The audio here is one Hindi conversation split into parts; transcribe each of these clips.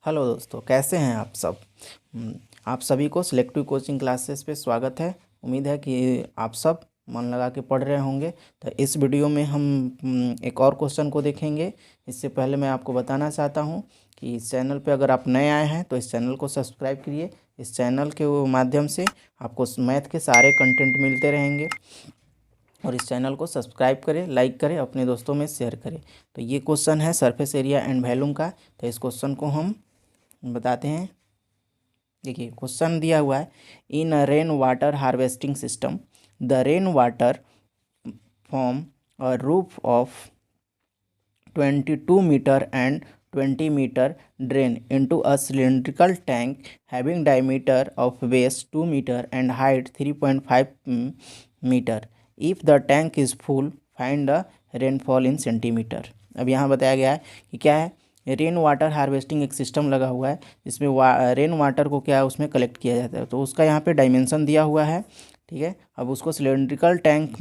हेलो दोस्तों, कैसे हैं आप सब। आप सभी को सिलेक्टिव कोचिंग क्लासेस पे स्वागत है। उम्मीद है कि आप सब मन लगा के पढ़ रहे होंगे। तो इस वीडियो में हम एक और क्वेश्चन को देखेंगे। इससे पहले मैं आपको बताना चाहता हूं कि इस चैनल पे अगर आप नए आए हैं तो इस चैनल को सब्सक्राइब करिए। इस चैनल के माध्यम से आपको मैथ के सारे कंटेंट मिलते रहेंगे। और इस चैनल को सब्सक्राइब करें, लाइक करें, अपने दोस्तों में शेयर करें। तो ये क्वेश्चन है सरफेस एरिया एंड वॉल्यूम का। तो इस क्वेश्चन को हम बताते हैं। देखिए क्वेश्चन दिया हुआ है, in a rain water harvesting system the rain water form a roof of 22 meter and 20 meter drain into a cylindrical tank having diameter of base 2 meter and height 3.5 meter. If the tank is full, find the rainfall in centimeter. अब यहाँ बताया गया है कि क्या है, रेन वाटर हार्वेस्टिंग एक सिस्टम लगा हुआ है जिसमें रेन वाटर को क्या है उसमें कलेक्ट किया जाता है। तो उसका यहाँ पे डायमेंशन दिया हुआ है, ठीक है। अब उसको सिलेंड्रिकल टैंक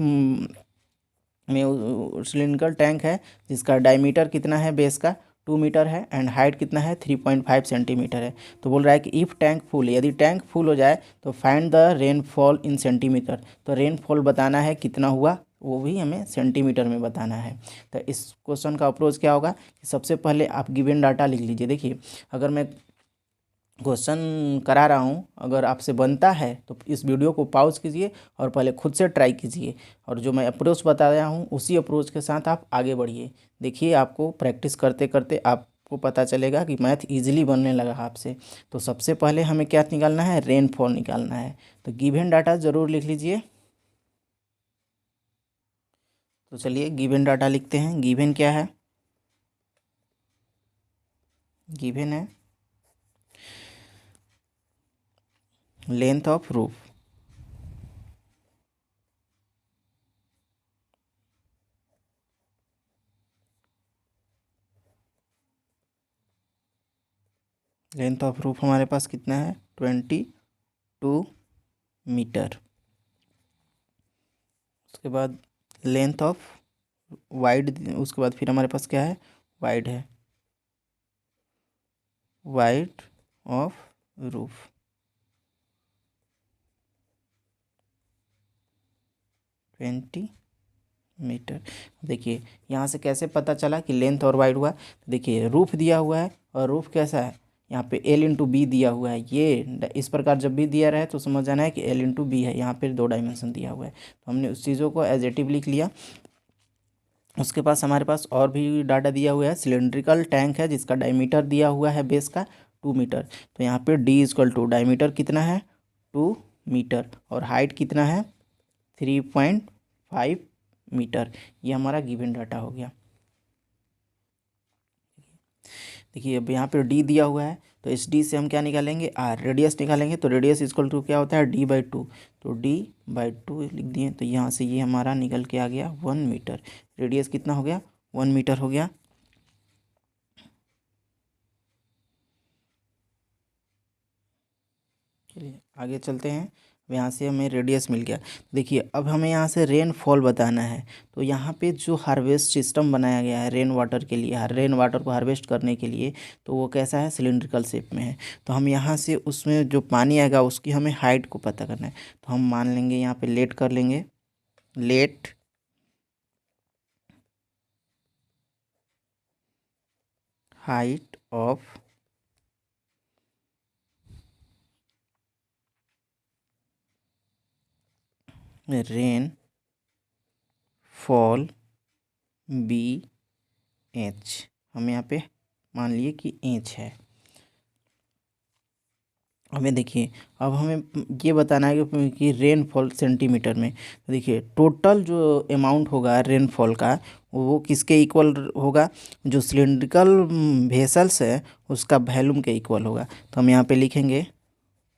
में सिलिंड्रिकल टैंक है जिसका डायमीटर कितना है बेस का 2 मीटर है एंड हाइट कितना है 3.5 सेंटीमीटर है। तो बोल रहा है कि इफ़ टैंक फुल, यदि टैंक फुल हो जाए तो find the rainfall in centimetre. तो रेनफॉल बताना है कितना हुआ, वो भी हमें सेंटीमीटर में बताना है। तो इस क्वेश्चन का अप्रोच क्या होगा कि सबसे पहले आप गिवन डाटा लिख लीजिए। देखिए अगर मैं क्वेश्चन करा रहा हूँ, अगर आपसे बनता है तो इस वीडियो को पॉज कीजिए और पहले खुद से ट्राई कीजिए। और जो मैं अप्रोच बता रहा हूँ उसी अप्रोच के साथ आप आगे बढ़िए। देखिए आपको प्रैक्टिस करते करते आपको पता चलेगा कि मैथ इजीली बनने लगा आपसे। तो सबसे पहले हमें क्या निकालना है, रेनफॉल निकालना है। तो गिवन डाटा ज़रूर लिख लीजिए। तो चलिए गिवन डाटा लिखते हैं। गिवन क्या है, गिवन है length of roof, length of roof हमारे पास कितना है 22 मीटर। उसके बाद लेंथ ऑफ वाइड, उसके बाद फिर हमारे पास क्या है, वाइड है, वाइड ऑफ रूफ 20 मीटर। देखिए यहाँ से कैसे पता चला कि लेंथ और वाइड हुआ। तो देखिए रूफ दिया हुआ है और रूफ कैसा है, यहाँ पे L/B दिया हुआ है। ये इस प्रकार जब भी दिया रहे तो समझ जाना है कि L/B है। यहाँ पे 2 डायमेंशन दिया हुआ है तो हमने उस चीज़ों को एजेटिव लिख लिया। उसके पास हमारे पास और भी डाटा दिया हुआ है। सिलेंड्रिकल टैंक है जिसका डायमीटर दिया हुआ है बेस का 2 मीटर। तो यहाँ पे D=2, डायमीटर कितना है 2 मीटर और हाइट कितना है 3.5 मीटर। ये हमारा गिवन डाटा हो गया। देखिए अब यहाँ पे D दिया हुआ है तो इस D से हम क्या निकालेंगे, R, रेडियस निकालेंगे। तो रेडियस इक्वल टू क्या होता है D/2। तो D/2 लिख दिए। तो यहाँ से ये हमारा निकल के आ गया 1 मीटर। रेडियस कितना हो गया, 1 मीटर हो गया। चलिए आगे चलते हैं। अब यहाँ से हमें रेडियस मिल गया। देखिए अब हमें यहाँ से रेनफॉल बताना है। तो यहाँ पे जो हार्वेस्ट सिस्टम बनाया गया है रेन वाटर के लिए, रेन वाटर को हार्वेस्ट करने के लिए, तो वो कैसा है, सिलिंड्रिकल शेप में है। तो हम यहाँ से उसमें जो पानी आएगा उसकी हमें हाइट को पता करना है। तो हम मान लेंगे यहाँ पे लेट कर लेंगे, let height of rain fall BH। हम यहाँ पे मान लिए कि इंच है। हमें देखिए अब हमें ये बताना है कि रेनफॉल सेंटीमीटर में। तो देखिए टोटल जो अमाउंट होगा रेनफॉल का वो किसके इक्वल होगा, जो सिलिंड्रिकल वेसल्स है उसका वॉल्यूम के इक्वल होगा। तो हम यहाँ पे लिखेंगे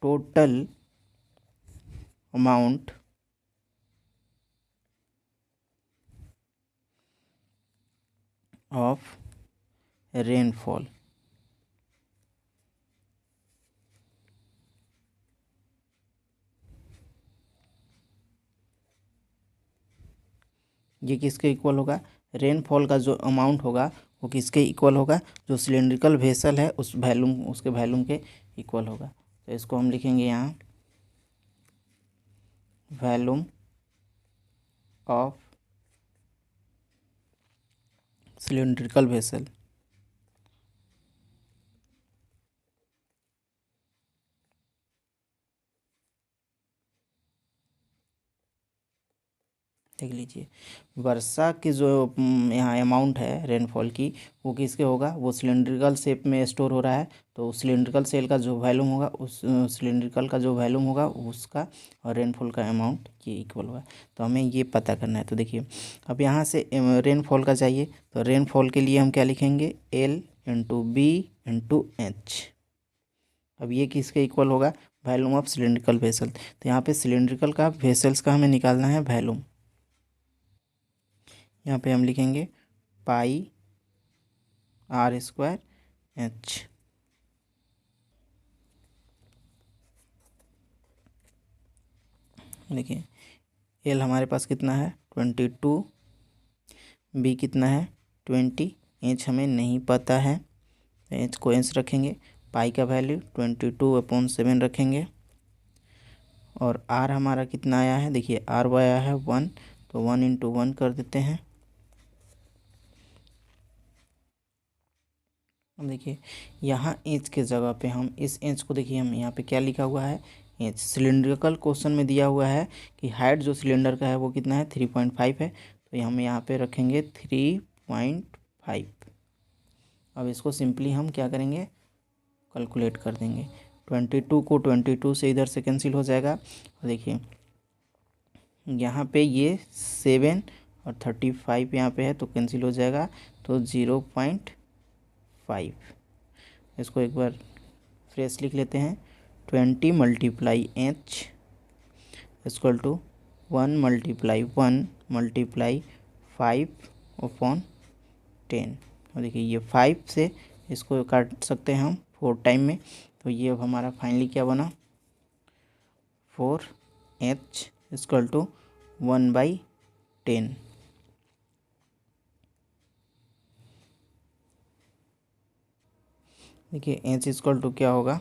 टोटल अमाउंट ऑफ रेनफॉल। ये किसके इक्वल होगा, रेनफॉल का जो अमाउंट होगा वो किसके इक्वल होगा, जो सिलेंड्रिकल वेसल है उस वॉल्यूम, उसके वॉल्यूम के इक्वल होगा। तो इसको हम लिखेंगे यहाँ वॉल्यूम ऑफ सिलेंड्रिकल वेसल। देख लीजिए, वर्षा की जो यहाँ अमाउंट है रेनफॉल की, वो किसके होगा, वो सिलेंड्रिकल शेप में स्टोर हो रहा है, तो सिलेंड्रिकल सेल का जो वॉल्यूम होगा, उस सिलेंड्रिकल का जो वॉल्यूम होगा उसका और रेनफॉल का अमाउंट ये इक्वल होगा। तो हमें ये पता करना है। तो देखिए, अब यहाँ से रेनफॉल का चाहिए, तो रेनफॉल के लिए हम क्या लिखेंगे, L into B into H. अब ये किसके इक्वल होगा, वॉल्यूम ऑफ सिलेंड्रिकल वेसल। तो यहाँ पे सिलेंड्रिकल का वेसल्स का हमें निकालना है वॉल्यूम। यहाँ पे हम लिखेंगे पाई आर स्क्वायर एच। देखिए, एल हमारे पास कितना है 22, बी कितना है 20, एच हमें नहीं पता है, एच को एच रखेंगे, पाई का वैल्यू 22/7 रखेंगे, और आर हमारा कितना आया है, देखिए आर आया है 1, तो 1 इंटू 1 कर देते हैं। अब देखिए, यहाँ एच के जगह पे हम इस एच को, देखिए हम यहाँ पे क्या लिखा हुआ है, एच। सिलेंड्रिकल क्वेश्चन में दिया हुआ है कि हाइट जो सिलेंडर का है वो कितना है 3.5 है, तो हम यहाँ पे रखेंगे 3.5। अब इसको सिंपली हम क्या करेंगे, कैलकुलेट कर देंगे। 22 को 22 से इधर से कैंसिल हो जाएगा, और देखिए यहाँ पे ये 7 और 35 यहाँ पे है तो कैंसिल हो जाएगा, तो 0.5। इसको एक बार फ्रेश लिख लेते हैं, 20 multiply H equal to 1 multiply 1 multiply 5/10। और देखिए ये 5 से इसको काट सकते हैं हम 4 टाइम में, तो ये अब हमारा फाइनली क्या बना, 4H इक्वल टू 1/10। देखिए एच इक्वल टू क्या होगा,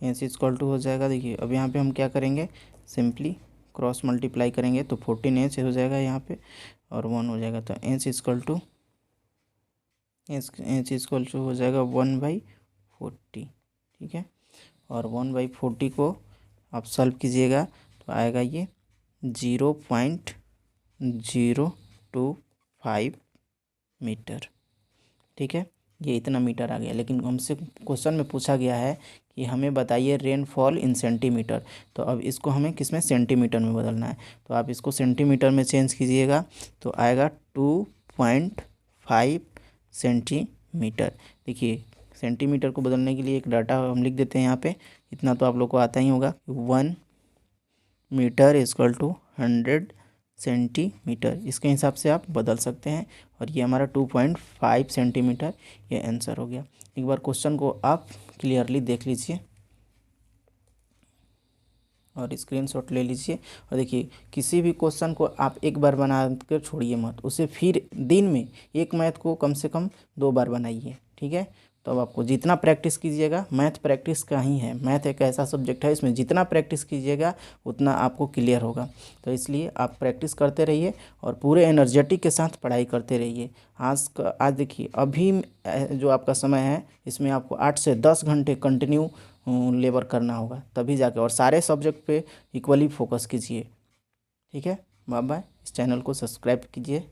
एच इक्वल टू हो जाएगा, देखिए अब यहाँ पे हम क्या करेंगे, सिंपली क्रॉस मल्टीप्लाई करेंगे तो 14H हो जाएगा यहाँ पे, और 1 हो जाएगा, तो एच इक्वल टू हो जाएगा 1/40। ठीक है, और 1/40 को आप सॉल्व कीजिएगा तो आएगा ये 0.025 मीटर। ठीक है, ये इतना मीटर आ गया, लेकिन हमसे क्वेश्चन में पूछा गया है कि हमें बताइए रेनफॉल इन सेंटीमीटर, तो अब इसको हमें किस में, सेंटीमीटर में बदलना है, तो आप इसको सेंटीमीटर में चेंज कीजिएगा तो आएगा 2.5 सेंटीमीटर। देखिए सेंटीमीटर को बदलने के लिए एक डाटा हम लिख देते हैं यहाँ पे, इतना तो आप लोग को आता ही होगा, 1 मीटर इक्वल टू 100 सेंटीमीटर, इसके हिसाब से आप बदल सकते हैं, और ये हमारा 2.5 सेंटीमीटर ये आंसर हो गया। एक बार क्वेश्चन को आप क्लियरली देख लीजिए और स्क्रीनशॉट ले लीजिए, और देखिए किसी भी क्वेश्चन को आप एक बार बना कर छोड़िए मत, उसे फिर दिन में एक मैथ को कम से कम 2 बार बनाइए। ठीक है, तो अब आपको जितना प्रैक्टिस कीजिएगा, मैथ प्रैक्टिस का ही है, मैथ एक ऐसा सब्जेक्ट है इसमें जितना प्रैक्टिस कीजिएगा उतना आपको क्लियर होगा, तो इसलिए आप प्रैक्टिस करते रहिए और पूरे एनर्जेटिक के साथ पढ़ाई करते रहिए। आज देखिए अभी जो आपका समय है इसमें आपको 8 से 10 घंटे कंटिन्यू लेबर करना होगा, तभी जाके, और सारे सब्जेक्ट पे इक्वली फोकस कीजिए। ठीक है, बाय बाय। इस चैनल को सब्सक्राइब कीजिए।